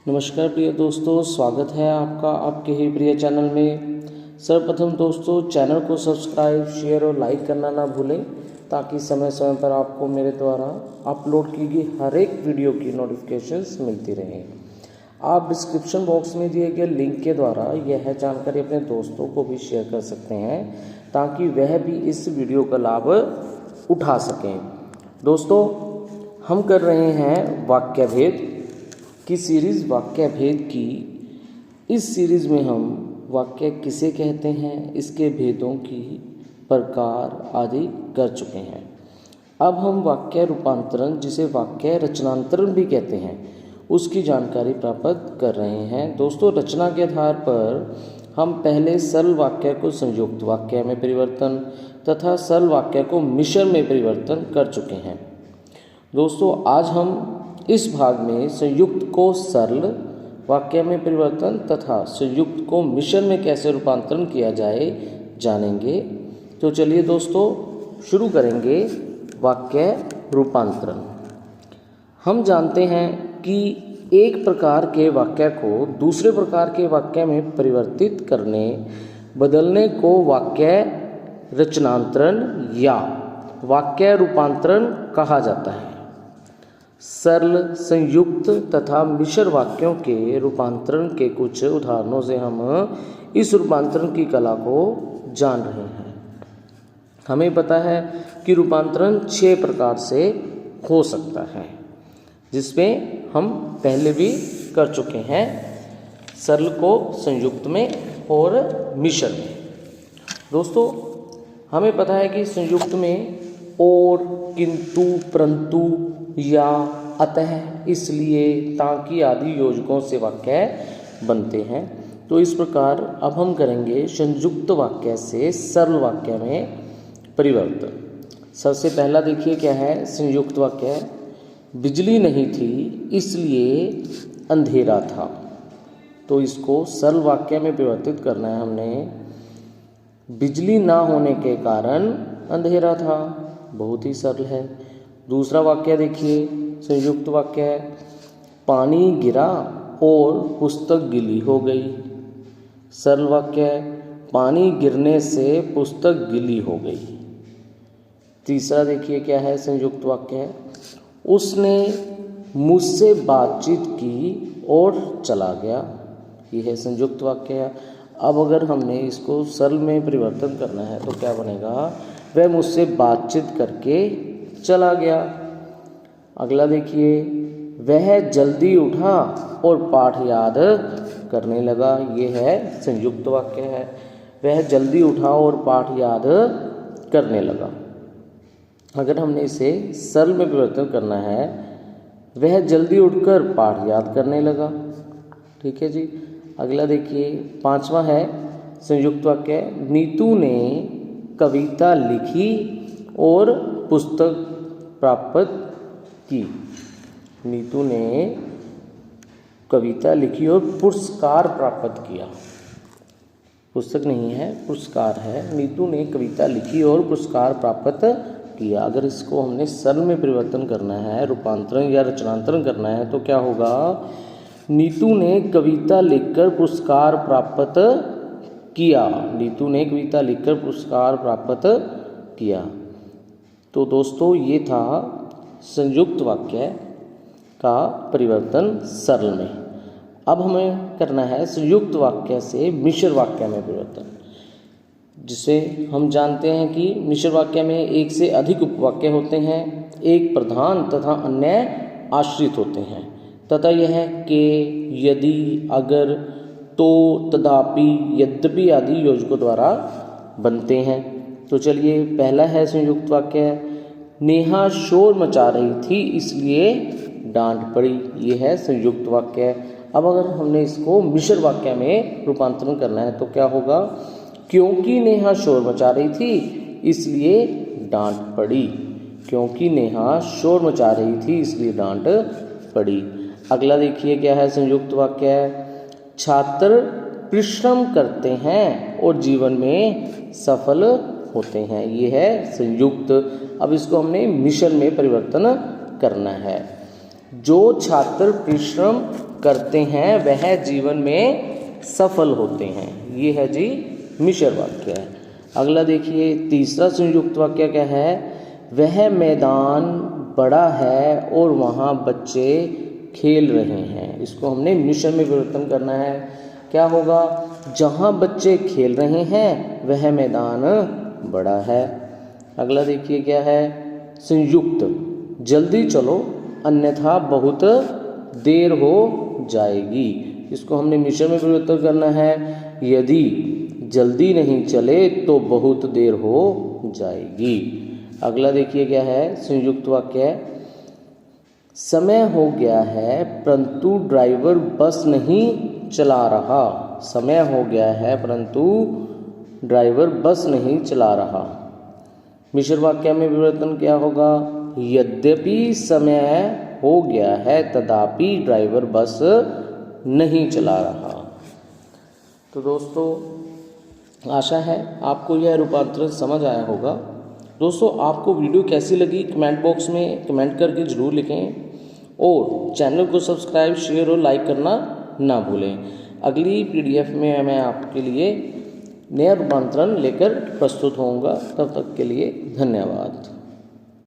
नमस्कार प्रिय दोस्तों, स्वागत है आपका आपके ही प्रिय चैनल में। सर्वप्रथम दोस्तों, चैनल को सब्सक्राइब, शेयर और लाइक करना ना भूलें ताकि समय समय पर आपको मेरे द्वारा अपलोड की गई हर एक वीडियो की नोटिफिकेशंस मिलती रहें। आप डिस्क्रिप्शन बॉक्स में दिए गए लिंक के द्वारा यह जानकारी अपने दोस्तों को भी शेयर कर सकते हैं ताकि वह भी इस वीडियो का लाभ उठा सकें। दोस्तों, हम कर रहे हैं वाक्य भेद की सीरीज़ वाक्य भेद की। इस सीरीज़ में हम वाक्य किसे कहते हैं, इसके भेदों की प्रकार आदि कर चुके हैं। अब हम वाक्य रूपांतरण, जिसे वाक्य रचनांतरण भी कहते हैं, उसकी जानकारी प्राप्त कर रहे हैं। दोस्तों, रचना के आधार पर हम पहले सरल वाक्य को संयुक्त वाक्य में परिवर्तन तथा सरल वाक्य को मिश्रण में परिवर्तन कर चुके हैं। दोस्तों, आज हम इस भाग में संयुक्त को सरल वाक्य में परिवर्तन तथा संयुक्त को मिश्रण में कैसे रूपांतरण किया जाए जानेंगे। तो चलिए दोस्तों, शुरू करेंगे वाक्य रूपांतरण। हम जानते हैं कि एक प्रकार के वाक्य को दूसरे प्रकार के वाक्य में परिवर्तित करने, बदलने को वाक्य रचनांतरण या वाक्य रूपांतरण कहा जाता है। सरल, संयुक्त तथा मिश्र वाक्यों के रूपांतरण के कुछ उदाहरणों से हम इस रूपांतरण की कला को जान रहे हैं। हमें पता है कि रूपांतरण 6 प्रकार से हो सकता है, जिसमें हम पहले भी कर चुके हैं, सरल को संयुक्त में और मिश्र में। दोस्तों, हमें पता है कि संयुक्त में और, किंतु, परंतु या अतः, इसलिए, ताकि आदि योजकों से वाक्य बनते हैं। तो इस प्रकार अब हम करेंगे संयुक्त वाक्य से सरल वाक्य में परिवर्तन। सबसे पहला देखिए क्या है संयुक्त वाक्य। बिजली नहीं थी इसलिए अंधेरा था। तो इसको सरल वाक्य में परिवर्तित करना है हमने। बिजली ना होने के कारण अंधेरा था। बहुत ही सरल है। दूसरा वाक्य देखिए, संयुक्त वाक्य है। पानी गिरा और पुस्तक गीली हो गई। सरल वाक्य है। पानी गिरने से पुस्तक गीली हो गई। तीसरा देखिए क्या है संयुक्त वाक्य है। उसने मुझसे बातचीत की और चला गया। यह है संयुक्त वाक्य है। अब अगर हमने इसको सरल में परिवर्तन करना है तो क्या बनेगा, वह मुझसे बातचीत करके चला गया। अगला देखिए, वह जल्दी उठा और पाठ याद करने लगा। यह है संयुक्त वाक्य है। वह जल्दी उठा और पाठ याद करने लगा। अगर हमने इसे सरल में परिवर्तन करना है, वह जल्दी उठकर पाठ याद करने लगा। ठीक है जी। अगला देखिए, 5वां है संयुक्त वाक्य। नीतू ने कविता लिखी और पुस्तक प्राप्त की। नीतू ने कविता लिखी और पुरस्कार प्राप्त किया। पुस्तक नहीं है, पुरस्कार है। नीतू ने कविता लिखी और पुरस्कार प्राप्त किया। अगर इसको हमने सरल में परिवर्तन करना है, रूपांतरण या रचनांतरण करना है, तो क्या होगा, नीतू ने कविता लिखकर पुरस्कार प्राप्त किया। नीतू ने कविता लिखकर पुरस्कार प्राप्त किया। तो दोस्तों, ये था संयुक्त वाक्य का परिवर्तन सरल में। अब हमें करना है संयुक्त वाक्य से मिश्र वाक्य में परिवर्तन, जिसे हम जानते हैं कि मिश्र वाक्य में एक से अधिक उपवाक्य होते हैं, एक प्रधान तथा अन्य आश्रित होते हैं तथा यह के, यदि, अगर, तो, तथापि, यद्यपि आदि योजकों द्वारा बनते हैं। तो चलिए, पहला है संयुक्त वाक्य। नेहा शोर मचा रही थी इसलिए डांट पड़ी। यह है संयुक्त वाक्य। अब अगर हमने इसको मिश्र वाक्य में रूपांतरण करना है तो क्या होगा, क्योंकि नेहा शोर मचा रही थी इसलिए डांट पड़ी। क्योंकि नेहा शोर मचा रही थी इसलिए डांट पड़ी। अगला देखिए क्या है संयुक्त वाक्य। छात्र परिश्रम करते हैं और जीवन में सफल होते हैं। ये है संयुक्त। अब इसको हमने मिश्रण में परिवर्तन करना है। जो छात्र परिश्रम करते हैं वह जीवन में सफल होते हैं। ये है जी मिश्र वाक्य है। अगला देखिए, तीसरा संयुक्त वाक्य क्या है? वह मैदान बड़ा है और वहाँ बच्चे खेल रहे हैं। इसको हमने मिश्र में परिवर्तन करना है। क्या होगा? जहाँ बच्चे खेल रहे हैं वह मैदान बड़ा है। अगला देखिए क्या है? संयुक्त, जल्दी चलो अन्यथा बहुत देर हो जाएगी। इसको हमने मिश्र में परिवर्तन करना है। यदि जल्दी नहीं चले तो बहुत देर हो जाएगी। अगला देखिए क्या है? संयुक्त वाक्य है, समय हो गया है परंतु ड्राइवर बस नहीं चला रहा। समय हो गया है परंतु ड्राइवर बस नहीं चला रहा। मिश्र वाक्य में परिवर्तन क्या होगा? यद्यपि समय हो गया है तथापि ड्राइवर बस नहीं चला रहा। तो दोस्तों, आशा है आपको यह रूपांतरण समझ आया होगा। दोस्तों, आपको वीडियो कैसी लगी कमेंट बॉक्स में कमेंट करके ज़रूर लिखें और चैनल को सब्सक्राइब, शेयर और लाइक करना ना भूलें। अगली PDF में मैं आपके लिए नया रूपांतरण लेकर प्रस्तुत होऊंगा। तब तक के लिए धन्यवाद।